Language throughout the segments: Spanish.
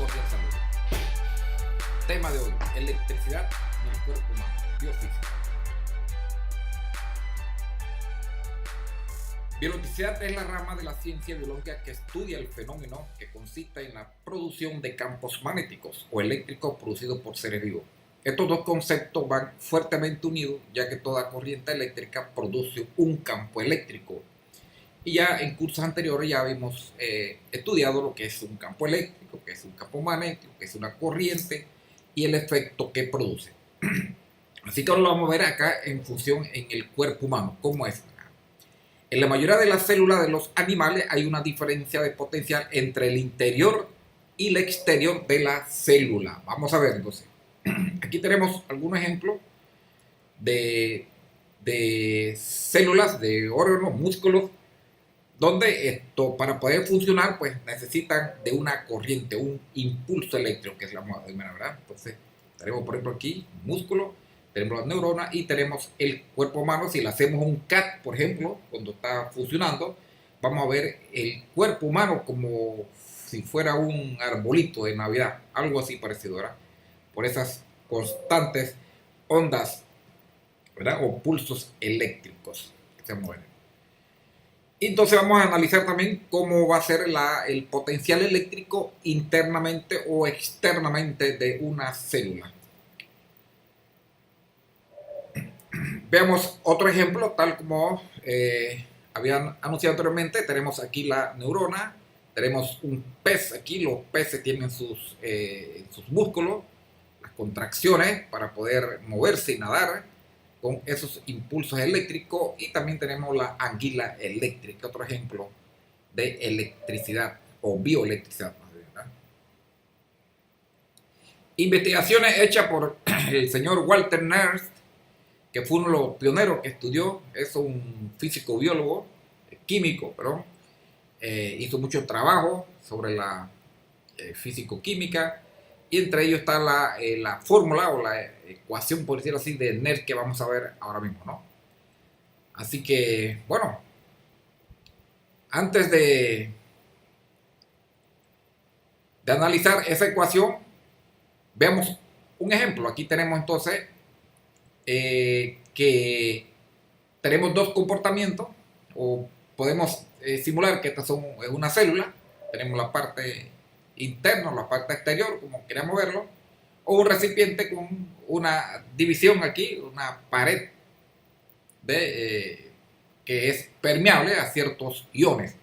cordial saludo. Tema de hoy: electricidad en el cuerpo humano, biofísica. Bioelectricidad es la rama de la ciencia biológica que estudia el fenómeno que consiste en la producción de campos magnéticos o eléctricos producidos por seres vivos. Estos dos conceptos van fuertemente unidos, ya que toda corriente eléctrica produce un campo eléctrico. Y ya en cursos anteriores ya habíamos estudiado lo que es un campo eléctrico, que es un campo magnético, que es una corriente y el efecto que produce. Así que ahora lo vamos a ver acá en función en el cuerpo humano, cómo es. En la mayoría de las células de los animales hay una diferencia de potencial entre el interior y el exterior de la célula. Vamos a ver entonces. Aquí tenemos algunos ejemplos de células, de órganos, músculos, donde esto para poder funcionar pues necesitan de una corriente, un impulso eléctrico, que es la primera, ¿verdad? Entonces tenemos por ejemplo aquí músculo, tenemos las neuronas y tenemos el cuerpo humano. Si le hacemos un CAT, por ejemplo, cuando está funcionando, vamos a ver el cuerpo humano como si fuera un arbolito de Navidad, algo así parecido, ¿verdad? Por esas constantes ondas, ¿verdad? O pulsos eléctricos que se mueven. Entonces vamos a analizar también cómo va a ser el potencial eléctrico internamente o externamente de una célula. Veamos otro ejemplo, tal como habían anunciado anteriormente. Tenemos aquí la neurona, tenemos un pez aquí. Los peces tienen sus músculos, las contracciones para poder moverse y nadar con esos impulsos eléctricos, y también tenemos la anguila eléctrica, otro ejemplo de electricidad o bioelectricidad, ¿verdad? Investigaciones hechas por el señor Walter Nernst, que fue uno de los pioneros que estudió, es un físico biólogo, químico, perdón, hizo mucho trabajo sobre la físico-química, y entre ellos está la fórmula o la ecuación, por decirlo así, de Nernst, que vamos a ver ahora mismo, ¿no? Así que, bueno, antes de analizar esa ecuación, veamos un ejemplo. Aquí tenemos entonces que tenemos dos comportamientos, o podemos simular que esta es una célula. Tenemos la parte interna, la parte exterior, como queramos verlo, o un recipiente con una división aquí, una pared que es permeable a ciertos iones.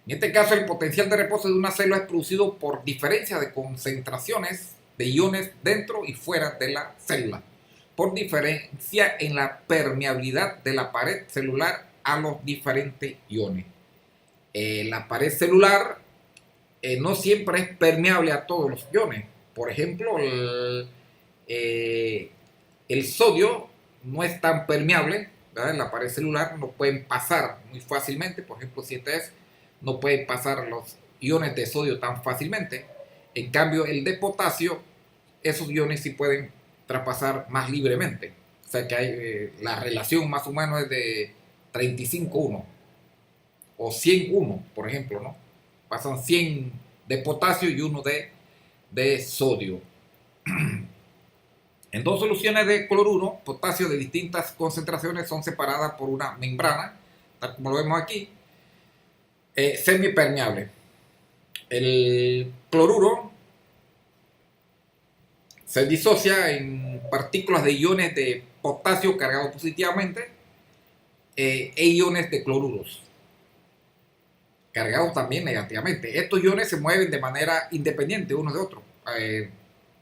En este caso, el potencial de reposo de una célula es producido por diferencia de concentraciones de iones dentro y fuera de la célula, por diferencia en la permeabilidad de la pared celular a los diferentes iones. La pared celular no siempre es permeable a todos los iones. Por ejemplo, el sodio no es tan permeable, ¿verdad? En la pared celular no pueden pasar muy fácilmente. Por ejemplo, si no pueden pasar los iones de sodio tan fácilmente. En cambio, el de potasio, esos iones sí pueden traspasar más libremente. O sea que hay la relación más o menos es de 35:1 o 100:1, por ejemplo, ¿no? Pasan 100 de potasio y 1 de sodio. En dos soluciones de cloruro, potasio de distintas concentraciones son separadas por una membrana, tal como lo vemos aquí, semipermeable. El cloruro se disocia en partículas de iones de potasio cargados positivamente e iones de cloruros cargados también negativamente. Estos iones se mueven de manera independiente unos de otros,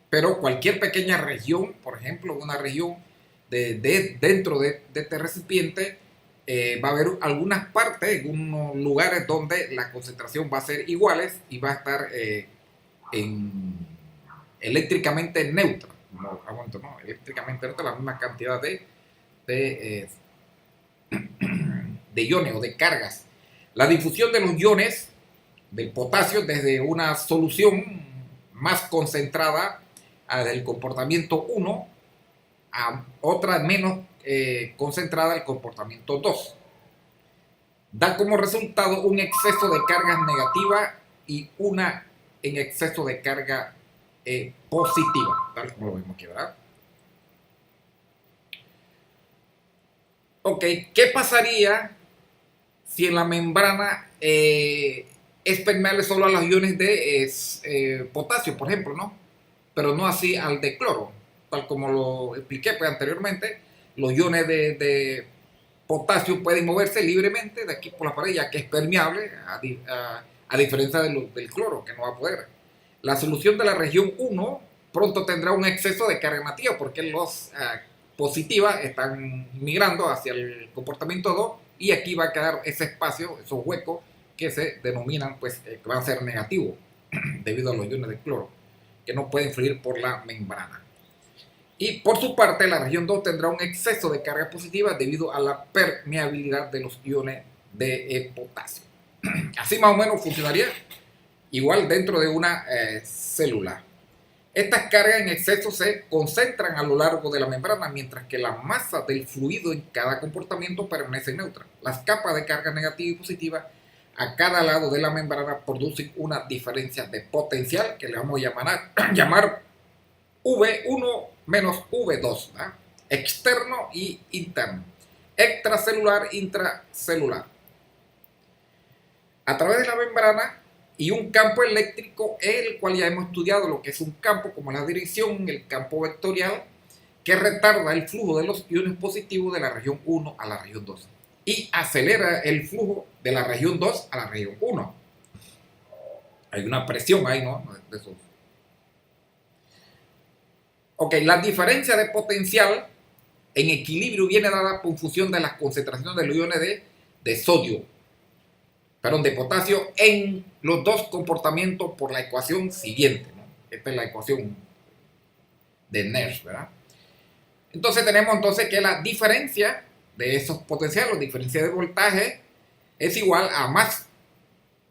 pero cualquier pequeña región, por ejemplo, una región dentro de este recipiente, va a haber algunas partes, algunos lugares donde la concentración va a ser iguales y va a estar eléctricamente neutra, ¿no? Eléctricamente neutra, la misma cantidad de iones o de cargas. La difusión de los iones del potasio desde una solución más concentrada del comportamiento 1 a otra menos concentrada del comportamiento 2 da como resultado un exceso de cargas negativas y una en exceso de carga positiva, tal como lo vemos aquí, ¿verdad? Ok, ¿qué pasaría si en la membrana es permeable solo a los iones de potasio, por ejemplo, ¿no? Pero no así al de cloro, tal como lo expliqué pues, anteriormente. Los iones de potasio pueden moverse libremente de aquí por la pared, ya que es permeable, a diferencia del cloro, que no va a poder. La solución de la región 1 pronto tendrá un exceso de carga negativa, porque los positivas están migrando hacia el comportamiento 2 y aquí va a quedar ese espacio, esos huecos que se denominan, pues, que van a ser negativos debido a los iones de cloro, que no pueden fluir por la membrana. Y por su parte, la región 2 tendrá un exceso de carga positiva debido a la permeabilidad de los iones de potasio. Así más o menos funcionaría igual dentro de una célula. Estas cargas en exceso se concentran a lo largo de la membrana, mientras que la masa del fluido en cada comportamiento permanece neutra. Las capas de carga negativa y positiva a cada lado de la membrana producen una diferencia de potencial que le vamos a llamar V1 menos V2, ¿verdad? Externo y interno, extracelular, intracelular. A través de la membrana y un campo eléctrico, el cual ya hemos estudiado lo que es un campo, como la dirección, el campo vectorial, que retarda el flujo de los iones positivos de la región 1 a la región 2 y acelera el flujo de la región 2 a la región 1. Hay una presión ahí, ¿no? De esos. Ok, la diferencia de potencial en equilibrio viene dada por función de la concentración de los iones de sodio, perdón, de potasio en los dos comportamientos por la ecuación siguiente, ¿no? Esta es la ecuación de Nash, ¿verdad? Entonces tenemos entonces que la diferencia de esos potenciales, la diferencia de voltaje, es igual a más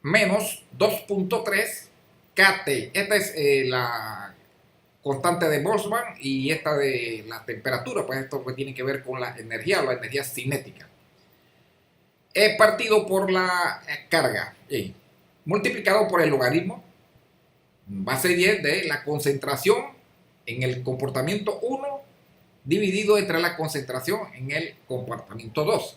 menos 2.3 kT. Esta es la constante de Boltzmann y esta de la temperatura, pues esto pues tiene que ver con la energía cinética. Partido por la carga, multiplicado por el logaritmo, base 10 de la concentración en el comportamiento 1, dividido entre la concentración en el comportamiento 2.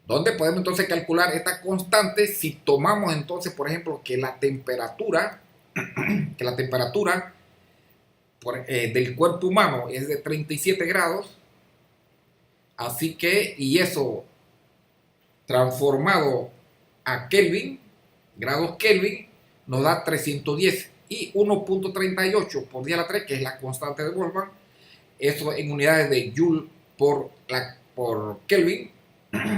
Donde podemos entonces calcular esta constante si tomamos entonces, por ejemplo, que la temperatura del cuerpo humano es de 37 grados, así que, y eso transformado a Kelvin, grados Kelvin, nos da 310 y 1.38 por 10 a la 3, que es la constante de Boltzmann, eso en unidades de Joule por Kelvin,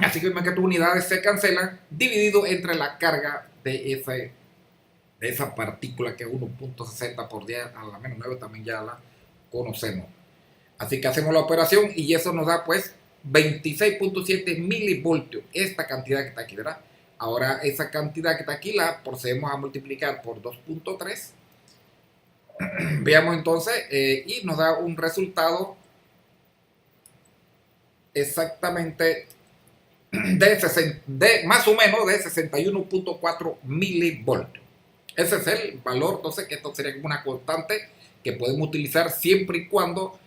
así que tus unidades se cancelan, dividido entre la carga de esa partícula, que es 1.60 por 10 a la menos 9, también ya la conocemos. Así que hacemos la operación y eso nos da pues 26.7 milivoltios, esta cantidad que está aquí, ¿verdad? Ahora esa cantidad que está aquí la procedemos a multiplicar por 2.3. Veamos entonces, y nos da un resultado exactamente de más o menos de 61.4 milivoltios. Ese es el valor, entonces, que esto sería como una constante que podemos utilizar siempre y cuando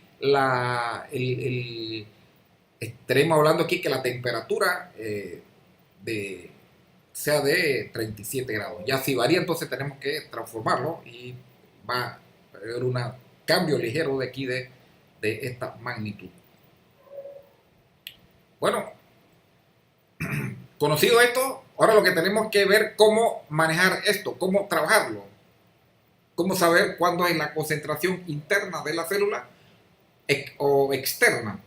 estaremos hablando aquí que la temperatura sea de 37 grados. Ya si varía, entonces tenemos que transformarlo y va a haber un cambio ligero de aquí de esta magnitud. Bueno, conocido esto, ahora lo que tenemos que ver cómo manejar esto, cómo trabajarlo, cómo saber cuándo es la concentración interna de la célula o externa,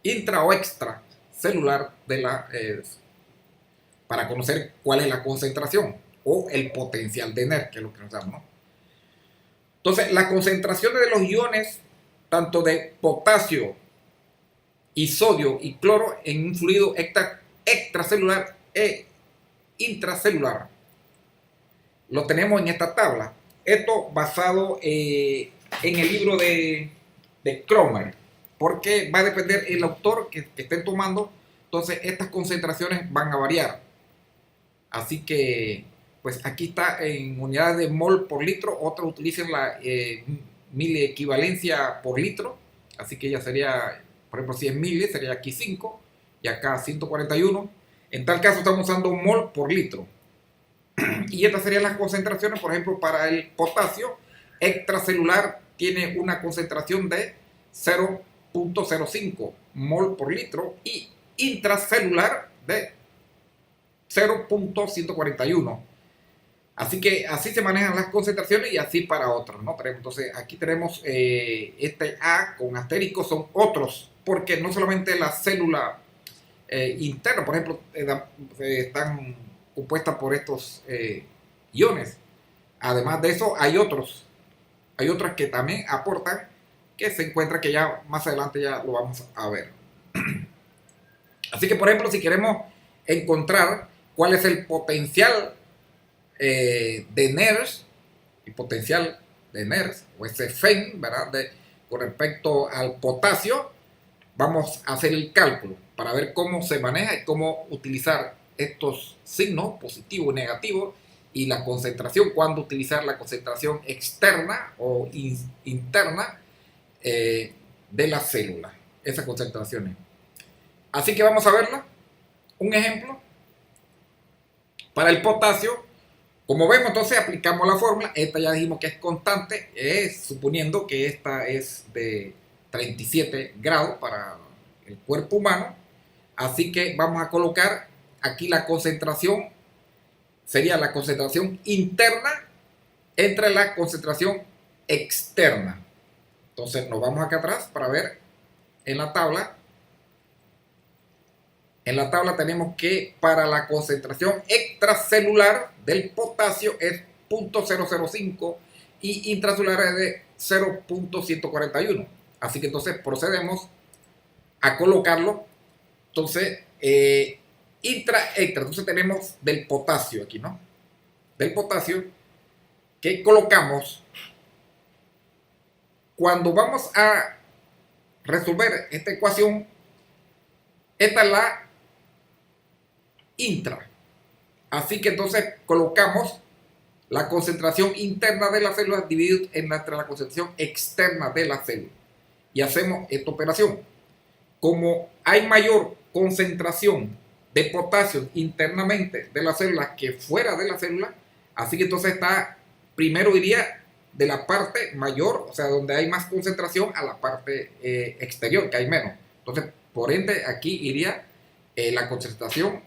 intra o extra celular de para conocer cuál es la concentración o el potencial de NER, que es lo que nos damos, ¿no? Entonces, la concentración de los iones, tanto de potasio y sodio y cloro en un fluido extracelular e intracelular, lo tenemos en esta tabla. Esto basado en el libro de Kromer, porque va a depender el autor que estén tomando. Entonces estas concentraciones van a variar, así que pues aquí está en unidades de mol por litro, otros utilizan la miliequivalencia por litro, así que ya sería, por ejemplo, si es mili, sería aquí 5 y acá 141. En tal caso estamos usando mol por litro. Y estas serían las concentraciones, por ejemplo, para el potasio extracelular tiene una concentración de 0.05 mol por litro y intracelular de 0.141. Así que así se manejan las concentraciones y así para otras, ¿no? Entonces aquí tenemos este A con asterisco, son otros, porque no solamente la célula interna, por ejemplo, están compuestas por estos iones. Además de eso, hay otras que también aportan, que se encuentra que ya más adelante ya lo vamos a ver. Así que, por ejemplo, si queremos encontrar cuál es el potencial de NERS, el potencial de NERS, o ese FEN, ¿verdad? Con respecto al potasio, vamos a hacer el cálculo para ver cómo se maneja y cómo utilizar estos signos positivo y negativo y la concentración, cuándo utilizar la concentración externa o interna de la célula, esas concentraciones. Así que vamos a verla. Un ejemplo para el potasio. Como vemos, entonces aplicamos la fórmula. Esta ya dijimos que es constante, suponiendo que esta es de 37 grados para el cuerpo humano. Así que vamos a colocar aquí la concentración, sería la concentración interna entre la concentración externa. Entonces nos vamos acá atrás para ver en la tabla. En la tabla tenemos que para la concentración extracelular del potasio es 0.005 y intracelular es de 0.141. Así que entonces procedemos a colocarlo. Entonces, extra. Entonces tenemos del potasio aquí, ¿no? Del potasio que colocamos cuando vamos a resolver esta ecuación. Esta es la intra. Así que entonces colocamos la concentración interna de la célula dividido entre la concentración externa de la célula. Y hacemos esta operación. Como hay mayor concentración de potasio internamente de la célula que fuera de la célula, así que entonces está, primero iría de la parte mayor, o sea, donde hay más concentración, a la parte exterior, que hay menos. Entonces, por ende, aquí iría la concentración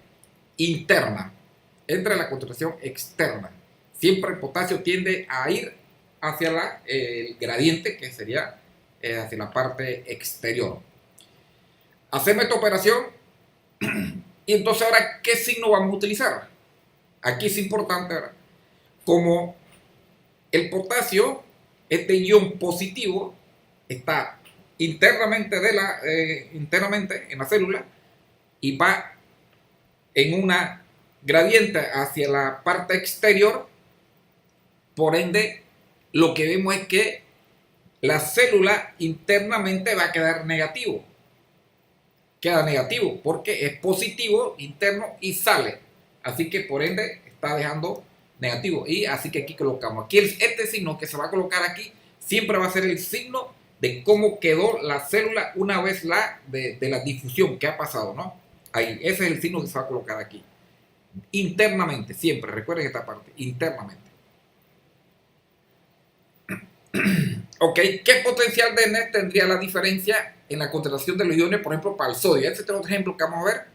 interna, entre la concentración externa. Siempre el potasio tiende a ir hacia el gradiente, que sería hacia la parte exterior. Hacemos esta operación y entonces ahora, ¿qué signo vamos a utilizar? Aquí es importante, ¿verdad? Como el potasio, este ion positivo, está internamente en la célula y va en una gradiente hacia la parte exterior. Por ende, lo que vemos es que la célula internamente va a quedar negativo. Queda negativo porque es positivo interno y sale. Así que por ende está dejando negativo. Y así que aquí colocamos. Aquí este signo que se va a colocar aquí siempre va a ser el signo de cómo quedó la célula una vez de la difusión que ha pasado, ¿no? Ahí, ese es el signo que se va a colocar aquí. Internamente, siempre, recuerden esta parte, internamente. Ok, ¿qué potencial de NERS tendría la diferencia en la concentración de los iones, por ejemplo, para el sodio? Este es otro ejemplo que vamos a ver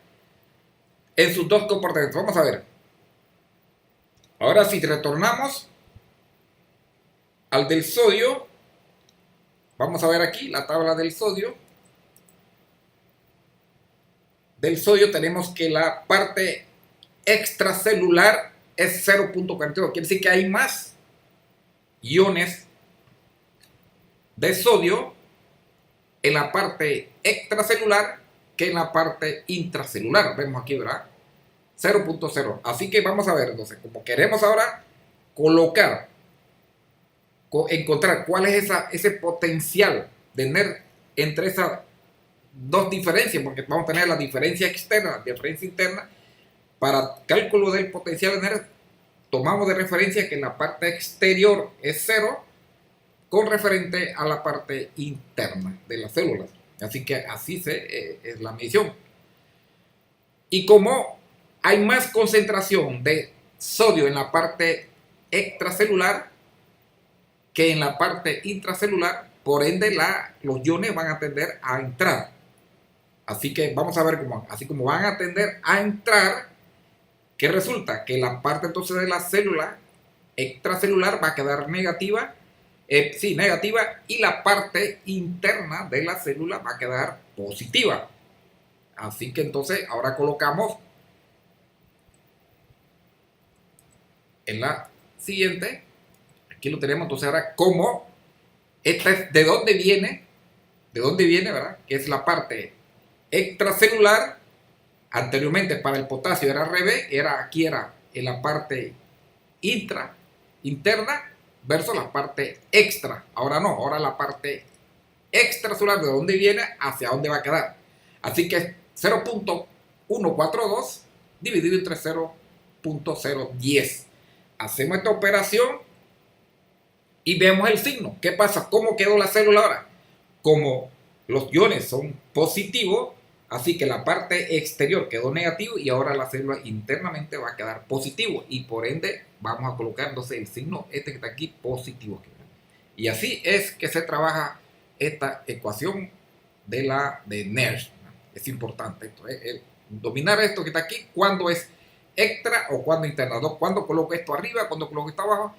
en sus dos comportamientos. Vamos a ver. Ahora si retornamos al del sodio, vamos a ver aquí la tabla del sodio. Del sodio tenemos que la parte extracelular es 0.42. Quiere decir que hay más iones de sodio en la parte extracelular que en la parte intracelular. Vemos aquí, ¿verdad? 0.0. Así que vamos a ver, entonces, como queremos ahora encontrar cuál es ese potencial de NERS entre esas dos diferencias, porque vamos a tener la diferencia externa, la diferencia interna. Para cálculo del potencial de NERS tomamos de referencia que la parte exterior es 0 con referente a la parte interna de las células. Así que así es la medición. Y como hay más concentración de sodio en la parte extracelular que en la parte intracelular, por ende los iones van a tender a entrar. Así que vamos a ver cómo, así como van a tender a entrar, ¿qué resulta? Que la parte entonces de la célula extracelular va a quedar negativa, negativa, y la parte interna de la célula va a quedar positiva. Así que entonces ahora colocamos en la siguiente, aquí lo tenemos entonces ahora como, esta es de dónde viene, ¿verdad? Que es la parte extracelular. Anteriormente para el potasio era al revés, aquí era en la parte interna versus la parte extra. Ahora no, ahora la parte extracelular de dónde viene hacia dónde va a quedar. Así que 0.142 dividido entre 0.010. Hacemos esta operación y vemos el signo. ¿Qué pasa? ¿Cómo quedó la célula ahora? Como los iones son positivos, así que la parte exterior quedó negativo y ahora la célula internamente va a quedar positivo y por ende vamos a colocar entonces el signo este que está aquí positivo. Y así es que se trabaja esta ecuación de Nash. Es importante esto, dominar esto que está aquí, cuando es extra o cuando interna. Cuando coloco esto arriba, cuando coloco esto abajo,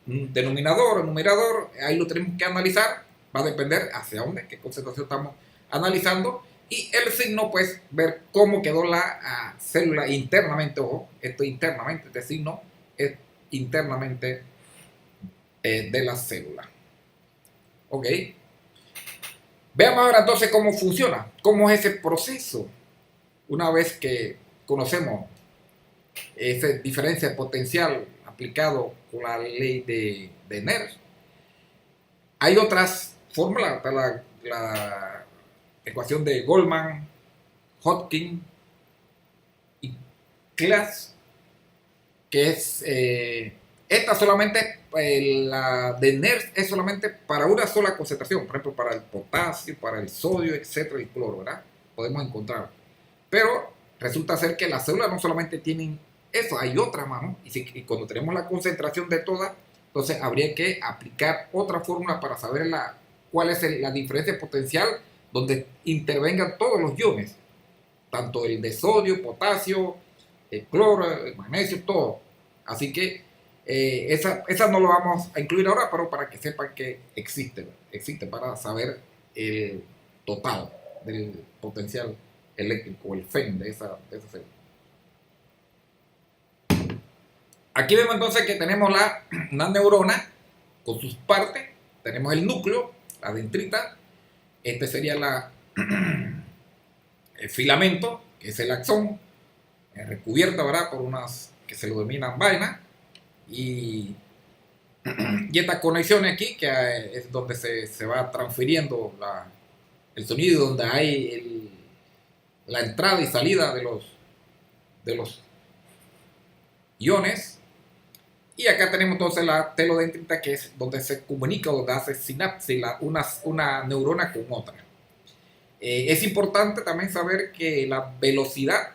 denominador o numerador, ahí lo tenemos que analizar. Va a depender hacia dónde, qué concentración estamos analizando. Y el signo, pues, ver cómo quedó la célula internamente. Ojo, esto internamente, este signo es internamente de la célula. Ok. Veamos ahora entonces cómo funciona, cómo es ese proceso. Una vez que conocemos esa diferencia potencial aplicado con la ley de Nernst, hay otras fórmulas, está la ecuación de Goldman, Hodgkin y Class, que es esta solamente, la de Nernst es solamente para una sola concentración, por ejemplo para el potasio, para el sodio, etcétera, y cloro, ¿verdad? Podemos encontrar. Pero resulta ser que las células no solamente tienen eso, hay otras más, ¿no? Y cuando tenemos la concentración de todas, entonces habría que aplicar otra fórmula para saber cuál es la diferencia potencial donde intervengan todos los iones, tanto el de sodio, potasio, el cloro, el magnesio, todo. Así que esa no lo vamos a incluir ahora, pero para que sepan que existe para saber el total del potencial eléctrico, el FEM de esa célula. Aquí vemos entonces que tenemos una neurona con sus partes, tenemos el núcleo, la dendrita, este sería el filamento, que es el axón, recubierta, ¿verdad?, por unas que se lo denominan vainas, y estas conexiones aquí, que es donde se va transfiriendo el sonido, donde hay la entrada y salida de los iones. Y acá tenemos entonces la telodendrita, que es donde se comunica, donde hace sinapsis una neurona con otra. Es importante también saber que la velocidad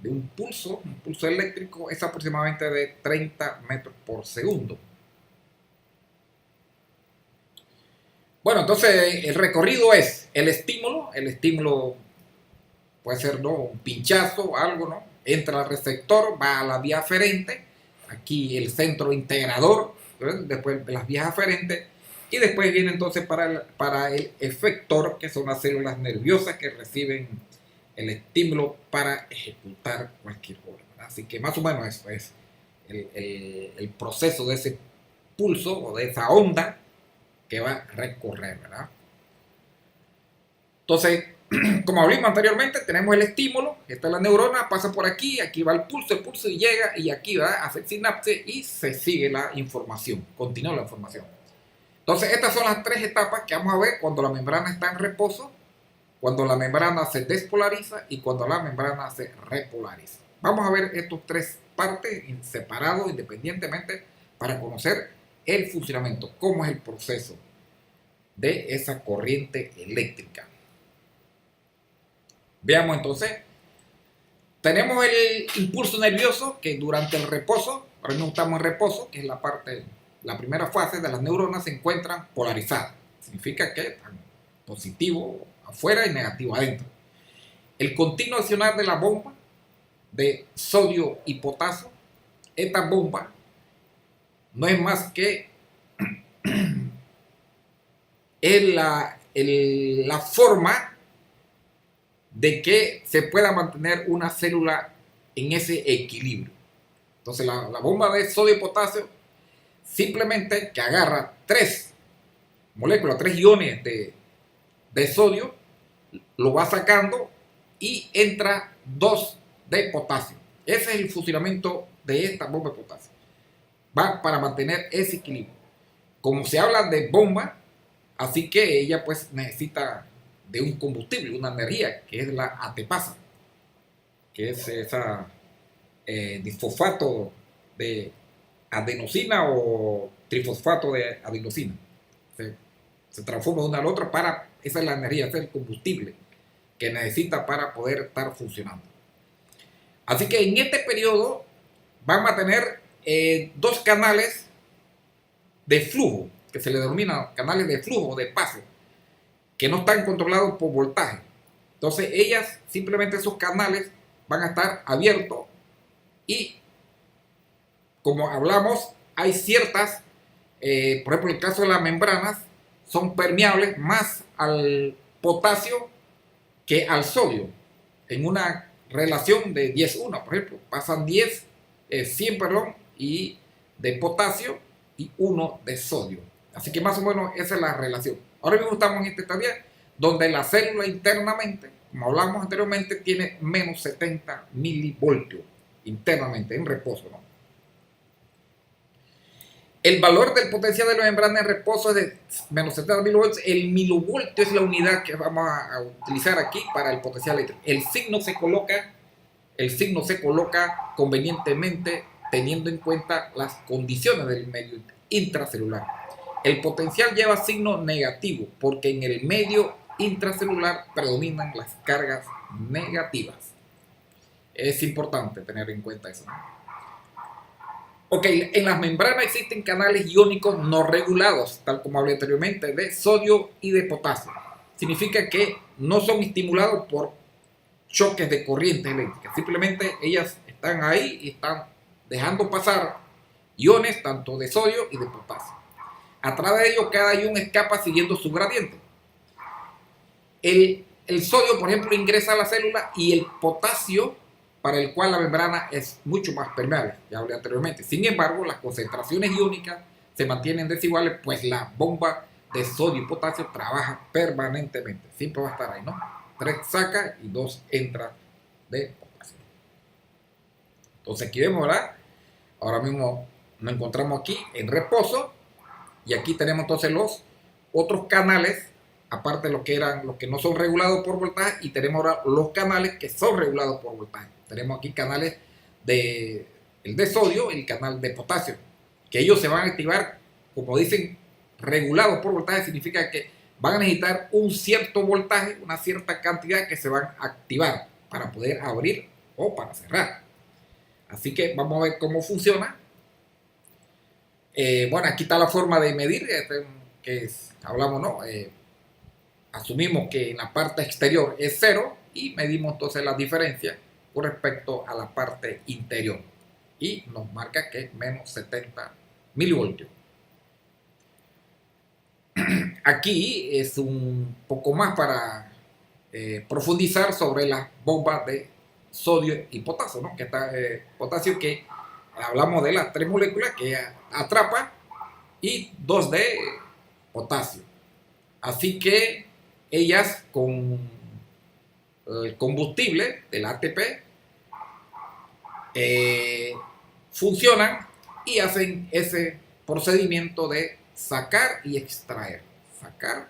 de un pulso eléctrico es aproximadamente de 30 metros por segundo. Bueno, entonces el recorrido es el estímulo puede ser, ¿no?, un pinchazo, algo, ¿no? Entra al receptor, va a la vía aferente, aquí el centro integrador, ¿verdad?, después las vías aferentes, y después viene entonces para el efector, que son las células nerviosas que reciben el estímulo para ejecutar cualquier obra, ¿verdad? Así que más o menos eso es el proceso de ese pulso o de esa onda que va a recorrer, ¿verdad? Entonces, como hablamos anteriormente, tenemos el estímulo, esta es la neurona, pasa por aquí va el pulso y llega, y aquí va a hacer sinapsis y se sigue la información, continúa la información. Entonces, estas son las tres etapas que vamos a ver cuando la membrana está en reposo, cuando la membrana se despolariza y cuando la membrana se repolariza. Vamos a ver estos tres partes separados independientemente para conocer el funcionamiento, cómo es el proceso de esa corriente eléctrica. Veamos entonces, tenemos el impulso nervioso que durante el reposo, ahora mismo estamos en reposo, que es la primera fase de las neuronas, se encuentran polarizadas. Significa que están positivo afuera y negativo adentro. El continuo accionar de la bomba de sodio y potasio, esta bomba no es más que la forma de que se pueda mantener una célula en ese equilibrio. Entonces la bomba de sodio y potasio simplemente que agarra 3 moléculas, 3 iones de sodio, lo va sacando y entra 2 de potasio. Ese es el funcionamiento de esta bomba de potasio. Va para mantener ese equilibrio. Como se habla de bomba, así que ella pues necesita de un combustible, una energía, que es la ATPasa, que es esa disfosfato de adenosina o trifosfato de adenosina. Se transforma de una a la otra esa es la energía, ese es el combustible que necesita para poder estar funcionando. Así que en este periodo vamos a tener 2 canales de flujo, que se le denominan canales de flujo o de paso, que no están controlados por voltaje. Entonces simplemente esos canales van a estar abiertos y, como hablamos, hay ciertas, por ejemplo, en el caso de las membranas, son permeables más al potasio que al sodio, en una relación de 10:1, por ejemplo, pasan 100 y de potasio y 1 de sodio. Así que más o menos esa es la relación. Ahora mismo estamos en esta estadía donde la célula internamente, como hablamos anteriormente, tiene menos 70 milivoltios internamente, en reposo, ¿no? El valor del potencial de la membrana en reposo es de menos 70 milivoltios. El milivoltio es la unidad que vamos a utilizar aquí para el potencial eléctrico. El signo se coloca convenientemente teniendo en cuenta las condiciones del medio intracelular. El potencial lleva signo negativo porque en el medio intracelular predominan las cargas negativas. Es importante tener en cuenta eso, ¿no? Ok, en las membranas existen canales iónicos no regulados, tal como hablé anteriormente, de sodio y de potasio. Significa que no son estimulados por choques de corriente eléctrica. Simplemente ellas están ahí y están dejando pasar iones tanto de sodio y de potasio. A través de ellos cada ion escapa siguiendo su gradiente. El sodio, por ejemplo, ingresa a la célula y el potasio, para el cual la membrana es mucho más permeable, ya hablé anteriormente. Sin embargo, las concentraciones iónicas se mantienen desiguales, pues la bomba de sodio y potasio trabaja permanentemente. Siempre va a estar ahí, ¿no? 3 saca y 2 entra de potasio. Entonces aquí vemos, ¿verdad? Ahora mismo nos encontramos aquí en reposo y aquí tenemos entonces los otros canales, aparte de los que no son regulados por voltaje, y tenemos ahora los canales que son regulados por voltaje. Tenemos aquí canales el de sodio y el canal de potasio, que ellos se van a activar, como dicen, regulados por voltaje. Significa que van a necesitar un cierto voltaje, una cierta cantidad que se van a activar para poder abrir o para cerrar. Así que vamos a ver cómo funciona. Bueno, aquí está la forma de medir, hablamos, ¿no? Asumimos que en la parte exterior es 0 y medimos entonces la diferencia con respecto a la parte interior y nos marca que es menos 70 milivoltios. Aquí es un poco más para profundizar sobre las bombas de sodio y potasio, ¿no? Que está potasio, que hablamos de las 3 moléculas que atrapa y 2 de potasio. Así que ellas con el combustible del ATP funcionan y hacen ese procedimiento de sacar y extraer, sacar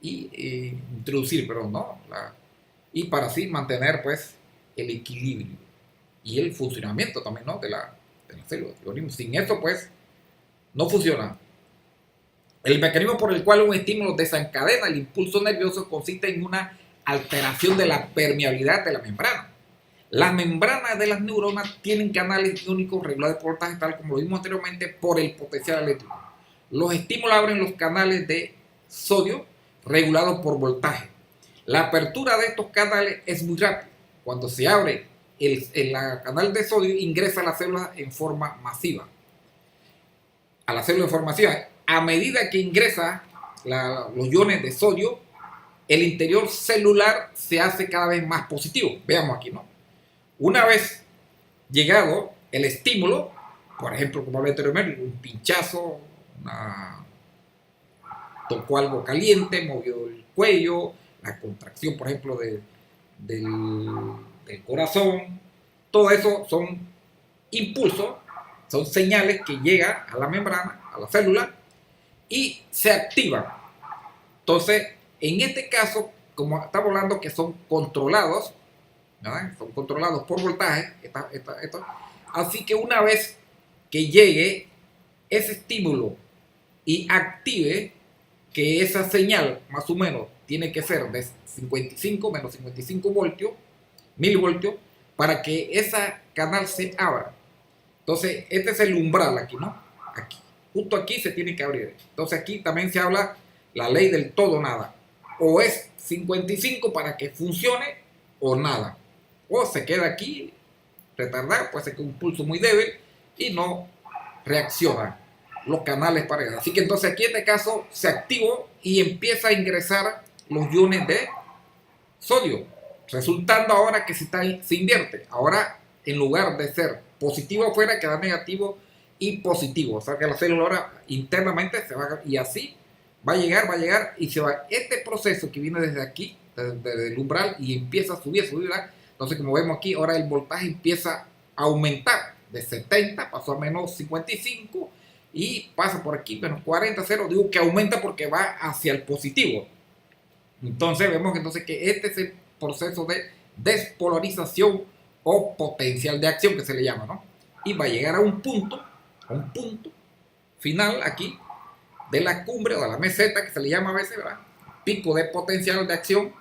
y introducir, pero no, y para así mantener pues el equilibrio. y el funcionamiento también, ¿no?, de la célula. Sin eso, pues, no funciona. El mecanismo por el cual un estímulo desencadena el impulso nervioso consiste en una alteración de la permeabilidad de la membrana. Las membranas de las neuronas tienen canales iónicos regulados por voltaje, tal como lo vimos anteriormente, por el potencial eléctrico. Los estímulos abren los canales de sodio regulados por voltaje. La apertura de estos canales es muy rápida. Cuando se abre el canal de sodio, ingresa a la célula en forma masiva. A la célula en forma masiva. A medida que ingresa los iones de sodio, el interior celular se hace cada vez más positivo. Veamos aquí, ¿no? Una vez llegado el estímulo, por ejemplo, como hablé anteriormente, un pinchazo, tocó algo caliente, movió el cuello, la contracción, por ejemplo, del corazón, todo eso son impulsos, son señales que llegan a la membrana, a la célula, y se activan. Entonces, en este caso, como estamos hablando que son controlados, ¿verdad?, son controlados por voltaje, así que una vez que llegue ese estímulo y active, que esa señal más o menos tiene que ser de 55 menos 55 voltios, milivoltios, para que ese canal se abra. Entonces, este es el umbral aquí, ¿no? Aquí, justo aquí se tiene que abrir. Entonces, aquí también se habla la ley del todo o nada. O es 55 para que funcione o nada. O se queda aquí retardado, puede ser que un pulso muy débil y no reacciona los canales para. Así que entonces aquí en este caso se activó y empieza a ingresar los iones de sodio, resultando ahora que se invierte. Ahora, en lugar de ser positivo afuera, queda negativo y positivo. O sea que la célula ahora internamente se va, y así va a llegar y se va. Este proceso que viene desde aquí, desde el umbral, y empieza a subir, ¿verdad? Entonces, como vemos aquí, ahora el voltaje empieza a aumentar. De 70 pasó a menos 55 y pasa por aquí, menos 40, 0. Digo que aumenta porque va hacia el positivo. Entonces, vemos entonces que este es el proceso de despolarización o potencial de acción que se le llama, ¿no? Y va a llegar a un punto final aquí de la cumbre o de la meseta, que se le llama a veces, ¿verdad?, pico de potencial de acción,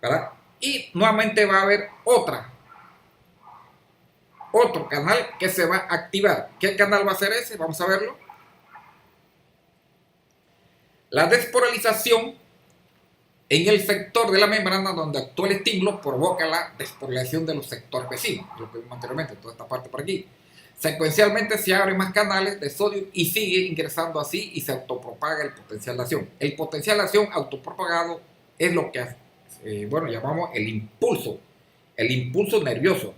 ¿verdad? Y nuevamente va a haber otro canal que se va a activar. ¿Qué canal va a ser ese? Vamos a verlo. La despolarización en el sector de la membrana donde actúa el estímulo provoca la despolarización de los sectores vecinos, lo que vimos anteriormente, toda esta parte por aquí. Secuencialmente se abren más canales de sodio y sigue ingresando así y se autopropaga el potencial de acción. El potencial de acción autopropagado es lo que llamamos el impulso nervioso,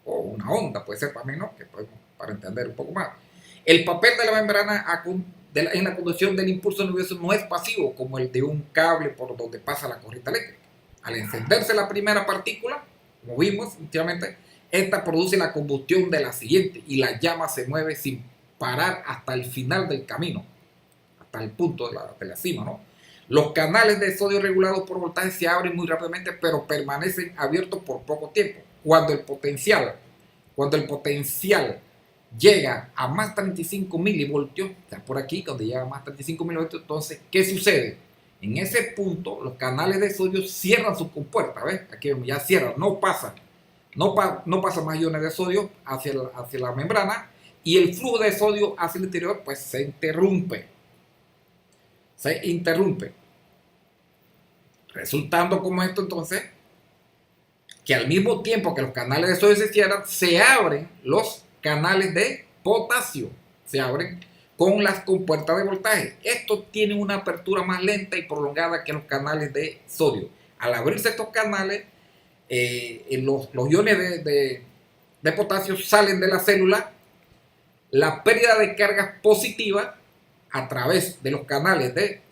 o una onda, puede ser para mí, ¿no?, que podemos, para entender un poco más. El papel de la membrana en la conducción del impulso nervioso no es pasivo como el de un cable por donde pasa la corriente eléctrica. Al encenderse la primera partícula, como vimos últimamente, esta produce la combustión de la siguiente y la llama se mueve sin parar hasta el final del camino, hasta el punto de la cima, ¿no? Los canales de sodio regulados por voltaje se abren muy rápidamente, pero permanecen abiertos por poco tiempo. Cuando el potencial llega a más 35 milivoltios, está por aquí, cuando llega a más 35 milivoltios, entonces, ¿qué sucede? En ese punto, los canales de sodio cierran sus compuertas, ¿ves? Aquí ya cierran, no pasa más iones de sodio hacia la membrana, y el flujo de sodio hacia el interior, pues se interrumpe. Resultando como esto, entonces, que al mismo tiempo que los canales de sodio se cierran, se abren los canales de potasio, se abren con las compuertas de voltaje. Estos tienen una apertura más lenta y prolongada que los canales de sodio. Al abrirse estos canales, los iones de potasio salen de la célula. La pérdida de cargas positivas a través de los canales de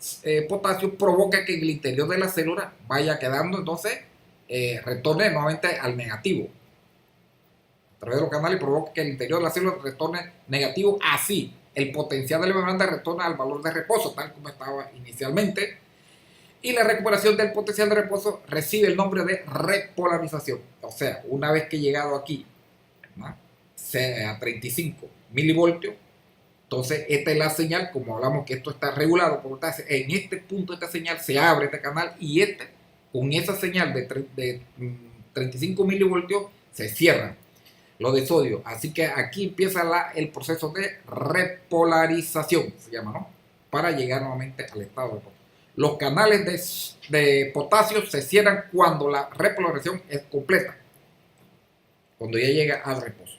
potasio provoca que el interior de la célula vaya quedando, entonces retorne nuevamente al negativo. A través de los canales provoca que el interior de la célula retorne negativo. Así, el potencial de la membrana retorna al valor de reposo, tal como estaba inicialmente. Y la recuperación del potencial de reposo recibe el nombre de repolarización. O sea, una vez que he llegado aquí, ¿no?, sea a 35 milivoltios, entonces esta es la señal, como hablamos que esto está regulado por voltaje, en este punto de esta señal se abre este canal y con esa señal de 35 milivoltios se cierra lo de sodio. Así que aquí empieza el proceso de repolarización, se llama, ¿no?, para llegar nuevamente al estado de reposo. Los canales de potasio se cierran cuando la repolarización es completa, cuando ya llega al reposo.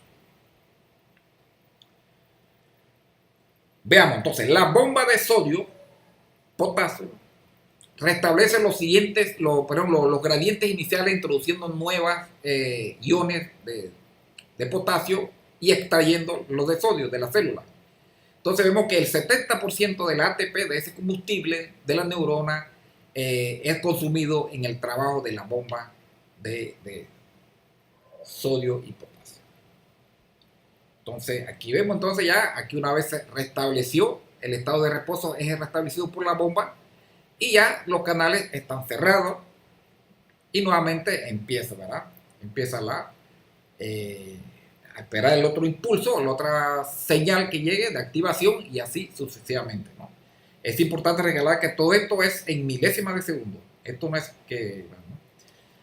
Veamos entonces, la bomba de sodio, potasio, restablece los gradientes iniciales introduciendo nuevas iones de potasio y extrayendo los de sodio de la célula. Entonces vemos que el 70% del ATP de ese combustible de la neurona es consumido en el trabajo de la bomba de sodio y potasio. Entonces aquí vemos entonces ya, aquí una vez se restableció el estado de reposo, es restablecido por la bomba y ya los canales están cerrados y nuevamente empieza, ¿verdad? Empieza a esperar el otro impulso, la otra señal que llegue de activación y así sucesivamente, ¿no? Es importante recordar que todo esto es en milésimas de segundo. Esto no es que... ¿no?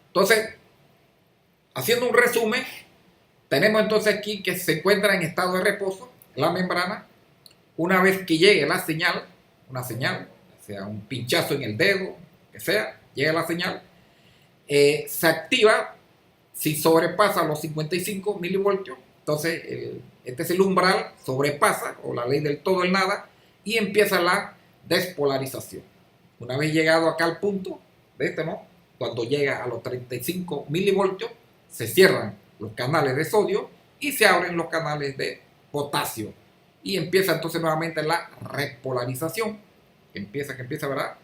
Entonces, haciendo un resumen, tenemos entonces aquí que se encuentra en estado de reposo la membrana. Una vez que llegue la señal, una señal, sea un pinchazo en el dedo, que sea, llega la señal, se activa si sobrepasa los 55 milivoltios. Entonces, este es el umbral, sobrepasa, o la ley del todo el nada, y empieza la despolarización. Una vez llegado acá al punto de ¿no?, cuando llega a los 35 milivoltios, se cierran los canales de sodio y se abren los canales de potasio. Y empieza entonces nuevamente la repolarización, que empieza, ¿verdad?,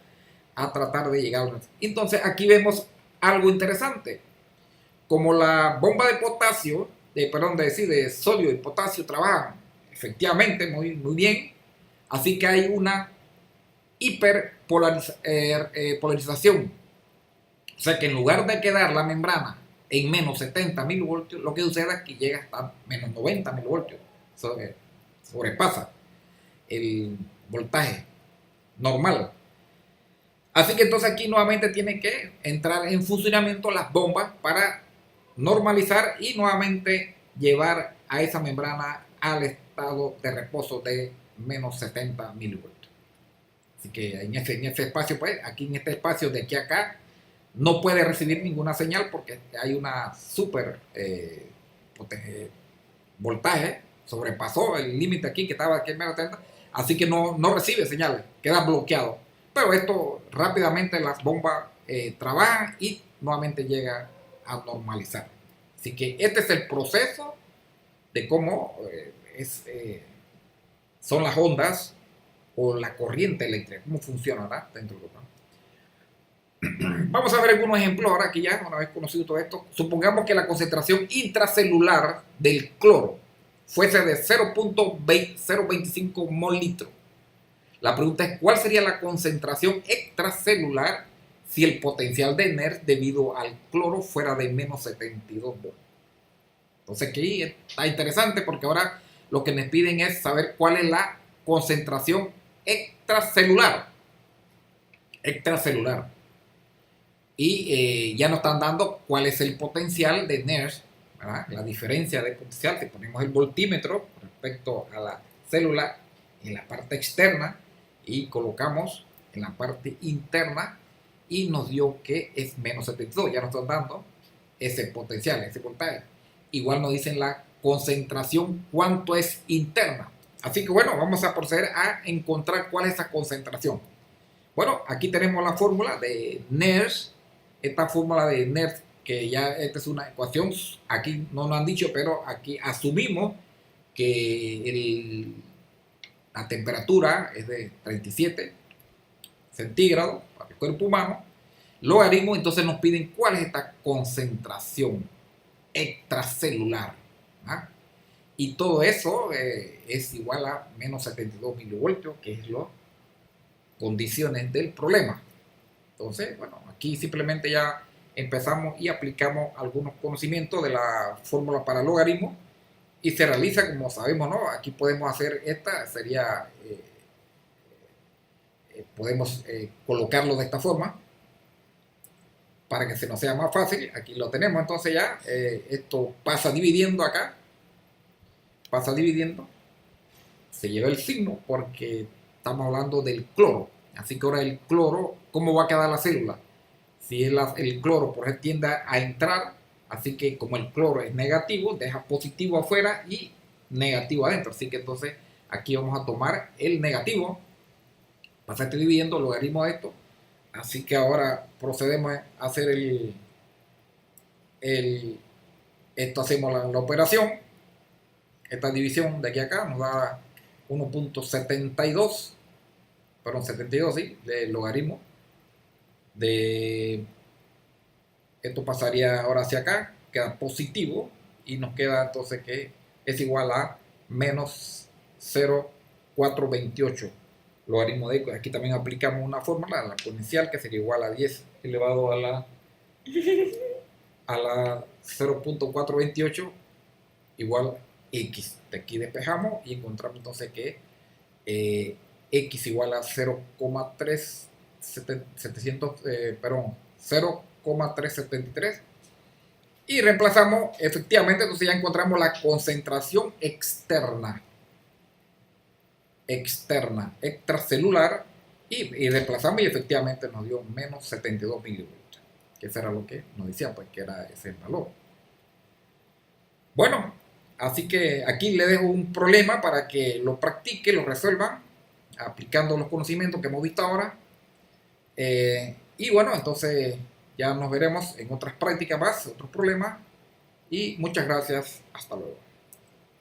a tratar de llegar. Entonces aquí vemos algo interesante. Como la bomba de potasio, de sodio y potasio trabajan efectivamente muy bien, así que hay una hiperpolarización. O sea que en lugar de quedar la membrana en menos 70 milivoltios, lo que sucede es que llega hasta menos 90 milivoltios. Sobrepasa el voltaje normal. Así que entonces aquí nuevamente tienen que entrar en funcionamiento las bombas para normalizar y nuevamente llevar a esa membrana al estado de reposo de menos 70 milivoltios. Así que en ese espacio, pues, aquí en este espacio de aquí a acá, no puede recibir ninguna señal porque hay una super voltaje, sobrepasó el límite aquí que estaba aquí en menos 70, así que no recibe señales, queda bloqueado. Pero esto rápidamente las bombas trabajan y nuevamente llega a normalizar. Así que este es el proceso de cómo son las ondas o la corriente eléctrica, cómo funcionará dentro del programa. Vamos a ver algunos ejemplos ahora que ya, una vez conocido todo esto. Supongamos que la concentración intracelular del cloro fuese de 0.025 mol litro. La pregunta es, ¿cuál sería la concentración extracelular si el potencial de NERS debido al cloro fuera de menos 72 volts? Entonces aquí está interesante porque ahora lo que nos piden es saber cuál es la concentración extracelular. Y ya nos están dando cuál es el potencial de NERS, ¿verdad?, la diferencia de potencial. Si ponemos el voltímetro respecto a la célula en la parte externa y colocamos en la parte interna y nos dio que es menos 72, ya nos están dando ese potencial, ese voltaje. Igual nos dicen la concentración, cuánto es interna. Así que bueno, vamos a proceder a encontrar cuál es esa concentración. Bueno, aquí tenemos la fórmula de NERS. Esta fórmula de NERS, que ya esta es una ecuación, aquí no nos han dicho, pero aquí asumimos que la temperatura es de 37 centígrados para el cuerpo humano. Logaritmo, entonces nos piden cuál es esta concentración extracelular. ¿Ah? Y todo eso es igual a menos 72 milivoltios, que es las condiciones del problema. Entonces, bueno, aquí simplemente ya empezamos y aplicamos algunos conocimientos de la fórmula para logaritmo y se realiza como sabemos, ¿no? Aquí podemos hacer esta, sería, podemos colocarlo de esta forma para que se nos sea más fácil. Aquí lo tenemos, entonces ya esto pasa dividiendo acá, pasa dividiendo, se lleva el signo porque estamos hablando del cloro. Así que ahora el cloro, ¿cómo va a quedar la célula? Si el cloro por ejemplo tiende a entrar, así que como el cloro es negativo, deja positivo afuera y negativo adentro. Así que entonces aquí vamos a tomar el negativo, pasa dividiendo el logaritmo de esto. Así que ahora procedemos a hacer esto hacemos la operación, esta división de aquí a acá nos da 1.72, perdón, 72, sí, del logaritmo de esto pasaría ahora hacia acá, queda positivo y nos queda entonces que es igual a menos 0,428 logaritmo de, aquí también aplicamos una fórmula, la exponencial, que sería igual a 10 elevado a la 0.428 igual x. De aquí despejamos y encontramos entonces que x igual a 0,373 y reemplazamos efectivamente, entonces ya encontramos la concentración extracelular y reemplazamos y efectivamente nos dio menos 72 milivoltios, que eso era lo que nos decía, pues que era ese el valor. Bueno, así que aquí le dejo un problema para que lo practique, lo resuelvan, aplicando los conocimientos que hemos visto ahora. Y bueno, entonces ya nos veremos en otras prácticas más, otros problemas. Y muchas gracias. Hasta luego.